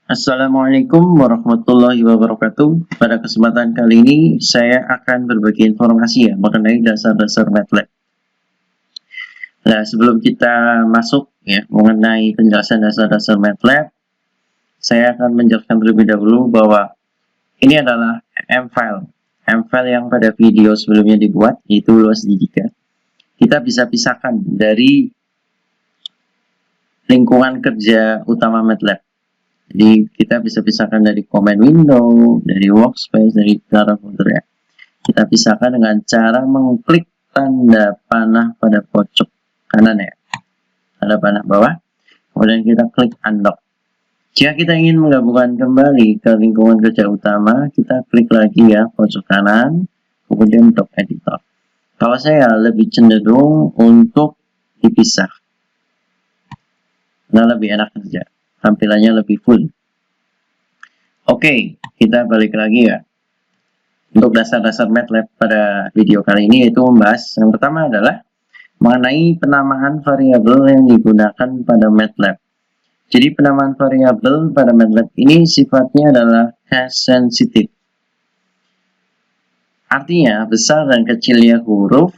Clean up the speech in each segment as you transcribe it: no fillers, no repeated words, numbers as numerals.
Assalamualaikum warahmatullahi wabarakatuh. Pada kesempatan kali ini saya akan berbagi informasi mengenai dasar-dasar MATLAB. Nah, sebelum kita masuk mengenai penjelasan dasar-dasar MATLAB, saya akan menjelaskan terlebih dahulu bahwa ini adalah M-file. M-file yang pada video sebelumnya dibuat, yaitu luas digital. Kita bisa pisahkan dari lingkungan kerja utama MATLAB. Jadi kita bisa pisahkan dari command window, dari workspace, dari cara folder ya. Kita pisahkan dengan cara mengklik tanda panah pada pojok kanan ya, tanda panah bawah, kemudian kita klik unlock. Jika kita ingin menggabungkan kembali ke lingkungan kerja utama, kita klik lagi ya pojok kanan, kemudian dock editor. Kalau saya lebih cenderung untuk dipisah, karena lebih enak kerja, tampilannya lebih full. Oke, kita balik lagi ya. Untuk dasar-dasar MATLAB pada video kali ini yaitu membahas yang pertama adalah mengenai penamaan variabel yang digunakan pada MATLAB. Jadi penamaan variabel pada MATLAB ini sifatnya adalah case sensitive. Artinya besar dan kecilnya huruf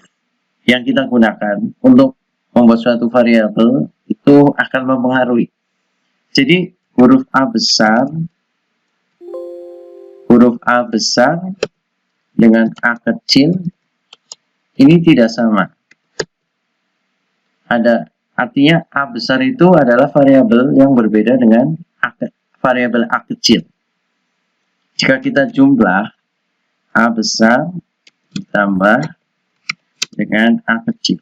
yang kita gunakan untuk membuat suatu variabel itu akan mempengaruhi. Jadi huruf A besar dengan A kecil ini tidak sama. Artinya A besar itu adalah variabel yang berbeda dengan variabel A kecil. Jika kita jumlah A besar ditambah dengan A kecil,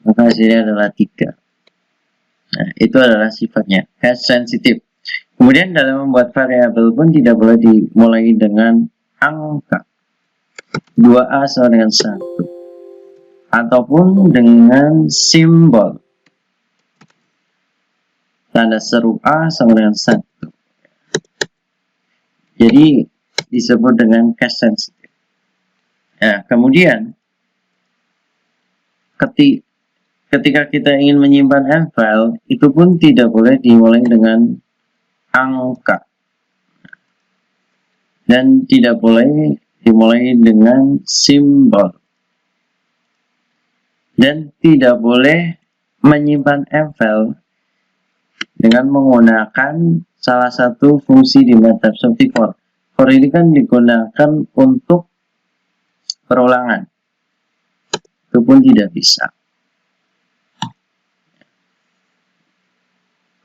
maka hasilnya adalah 3. Nah, itu adalah sifatnya case sensitive. Kemudian dalam membuat variabel pun tidak boleh dimulai dengan angka 2A sama dengan 1 ataupun dengan simbol tanda seru A sama dengan 1. Jadi disebut dengan case sensitive. Nah, kemudian ketika kita ingin menyimpan M-file, itu pun tidak boleh dimulai dengan angka dan tidak boleh dimulai dengan simbol dan tidak boleh menyimpan M-file dengan menggunakan salah satu fungsi di MATLAB seperti for. For ini kan digunakan untuk perulangan, itu pun tidak bisa.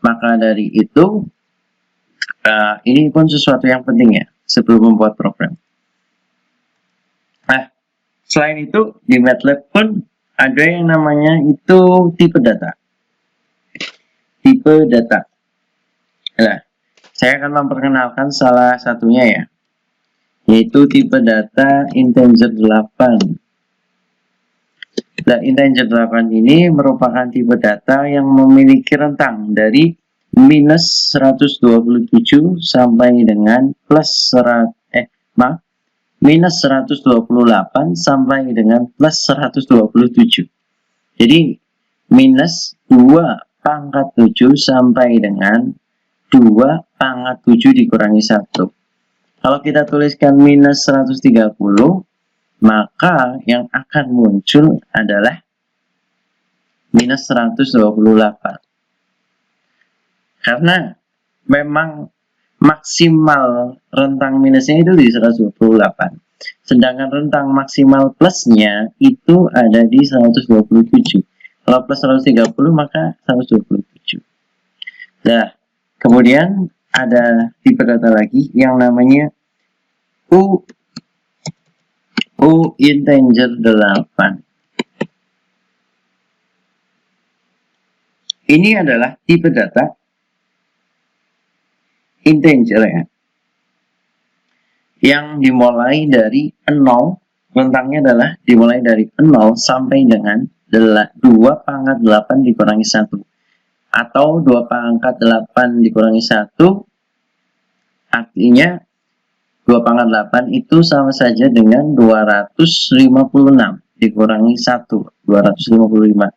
Maka dari itu ini pun sesuatu yang penting ya sebelum membuat program. Nah, selain itu di MATLAB pun ada yang namanya itu tipe data. Tipe data. Nah, saya akan memperkenalkan salah satunya ya, yaitu tipe data integer 8. Nah, integer 8 ini merupakan tipe data yang memiliki rentang dari minus 127 sampai dengan minus 128 sampai dengan plus 127. Jadi minus 2 pangkat 7 sampai dengan 2 pangkat 7 dikurangi 1. Kalau kita tuliskan minus 130, maka yang akan muncul adalah minus 128. Karena memang maksimal rentang minusnya itu di 128. Sedangkan rentang maksimal plusnya itu ada di 127. Kalau plus 130 maka 127. Nah, kemudian ada tipe data lagi yang namanya U integer 8. Ini adalah tipe data integer ya, yang dimulai dari 0, rentangnya adalah dimulai dari 0 sampai dengan 2 pangkat 8 dikurangi 1. Atau 2 pangkat 8 dikurangi 1, artinya 2 pangkat 8 itu sama saja dengan 256 dikurangi 1, 255.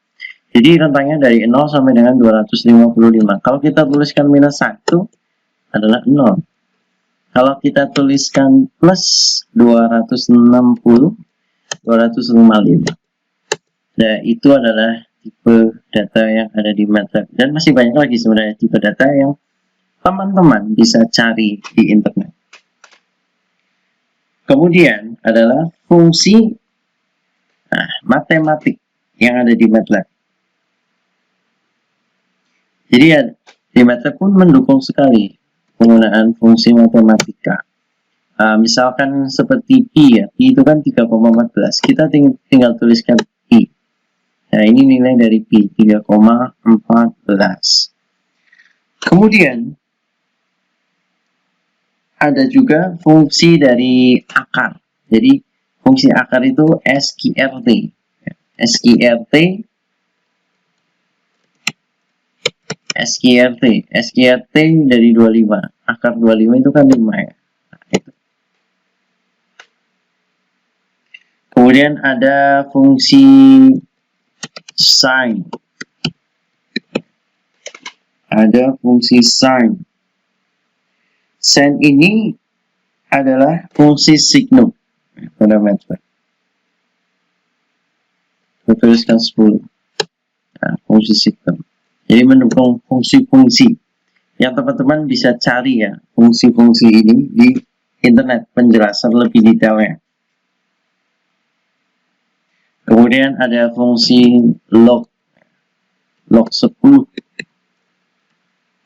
Jadi rentangnya dari 0 sampai dengan 255. Kalau kita tuliskan minus 1, adalah 0. Kalau kita tuliskan plus 260, 255. Nah, itu adalah tipe data yang ada di MATLAB. Dan masih banyak lagi sebenarnya tipe data yang teman-teman bisa cari di internet. Kemudian adalah fungsi matematik yang ada di MATLAB. Jadi ya, di MATLAB pun mendukung sekali penggunaan fungsi matematika. Misalkan seperti Pi ya, Pi itu kan 3,14. Kita tinggal tuliskan Pi. Nah, ini nilai dari Pi, 3,14. Kemudian, ada juga fungsi dari akar. Jadi, fungsi akar itu SQRT. SQRT dari 25. Akar 25 itu kan 5 ya. Kemudian ada fungsi sin. Ada fungsi sin. Sin ini adalah fungsi signum pada MATLAB. Saya tuliskan 10. Nah, fungsi signum. Jadi mendukung fungsi-fungsi yang teman-teman bisa cari ya, fungsi-fungsi ini di internet, penjelasan lebih detailnya. Kemudian ada fungsi log 10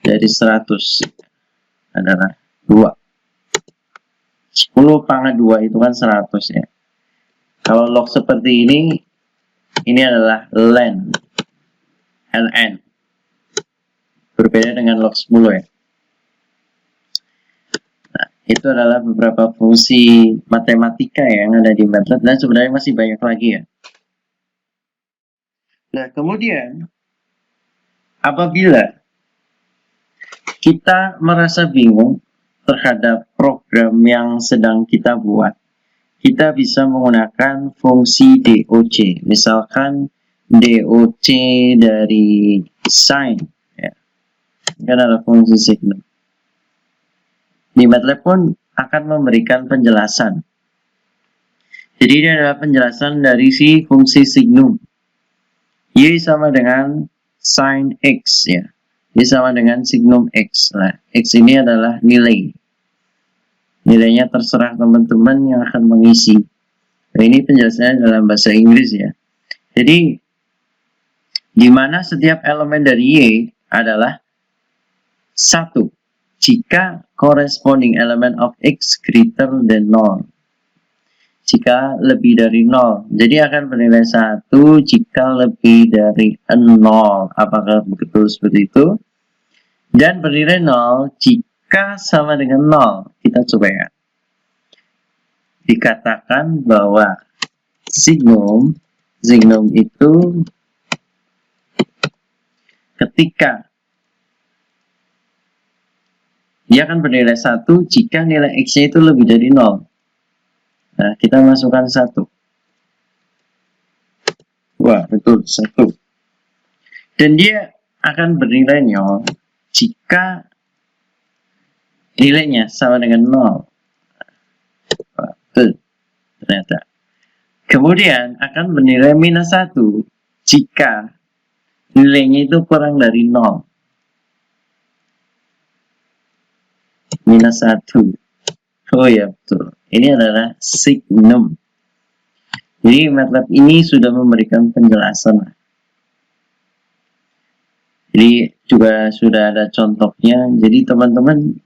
dari 100 adalah 2. 10 pangkat 2 itu kan 100 ya. Kalau log seperti ini adalah ln. Berbeda dengan log 10 ya. Nah, itu adalah beberapa fungsi matematika yang ada di MATLAB dan sebenarnya masih banyak lagi ya. Nah, kemudian apabila kita merasa bingung terhadap program yang sedang kita buat, kita bisa menggunakan fungsi DOC. Misalkan DOC dari sin. Ya. Kan ada fungsi signum. Di MATLAB pun akan memberikan penjelasan. Jadi ini adalah penjelasan dari si fungsi signum. Y sama dengan sin X ya. Y sama dengan signum X. Nah, X ini adalah nilai. Nilainya terserah teman-teman yang akan mengisi. Nah, ini penjelasannya dalam bahasa Inggris ya. Jadi, di mana setiap elemen dari Y adalah 1 jika corresponding element of X greater than 0. Jika lebih dari 0. Jadi akan bernilai 1 jika lebih dari 0. Apakah betul seperti itu? Dan bernilai 0 jika sama dengan 0. Kita coba ya. Dikatakan bahwa signum itu ketika dia akan bernilai 1 jika nilai X-nya itu lebih dari 0. Nah, kita masukkan 1. Wah, betul, 1. Dan dia akan bernilai 0 jika nilainya sama dengan 0. Wah, betul, ternyata. Kemudian akan bernilai minus 1 jika nilainya itu kurang dari 0. Minus 1. Oh ya, betul. Ini adalah signum. Jadi MATLAB ini sudah memberikan penjelasan. Jadi juga sudah ada contohnya. Jadi teman-teman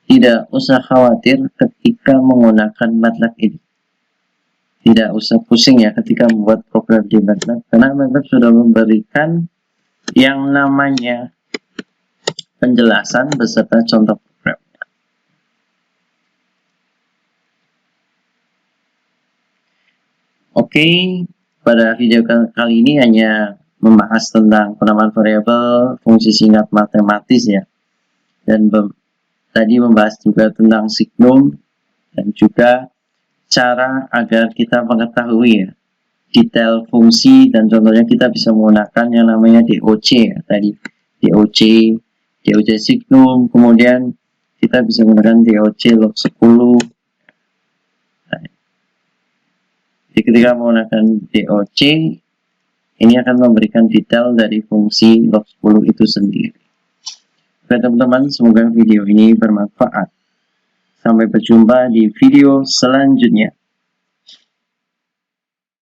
tidak usah khawatir ketika menggunakan MATLAB ini. Tidak usah pusing ya ketika membuat program di MATLAB. Karena MATLAB sudah memberikan yang namanya penjelasan beserta contoh program. Oke, pada video kali ini hanya membahas tentang penamaan variabel, fungsi singkat matematis ya. Dan tadi membahas juga tentang signum dan juga cara agar kita mengetahui ya, detail fungsi dan contohnya kita bisa menggunakan yang namanya DOC ya, tadi DOC DOC Signum, kemudian kita bisa menggunakan DOC log 10. Nah, jadi ketika menggunakan DOC, ini akan memberikan detail dari fungsi log 10 itu sendiri. Oke teman-teman, semoga video ini bermanfaat. Sampai berjumpa di video selanjutnya.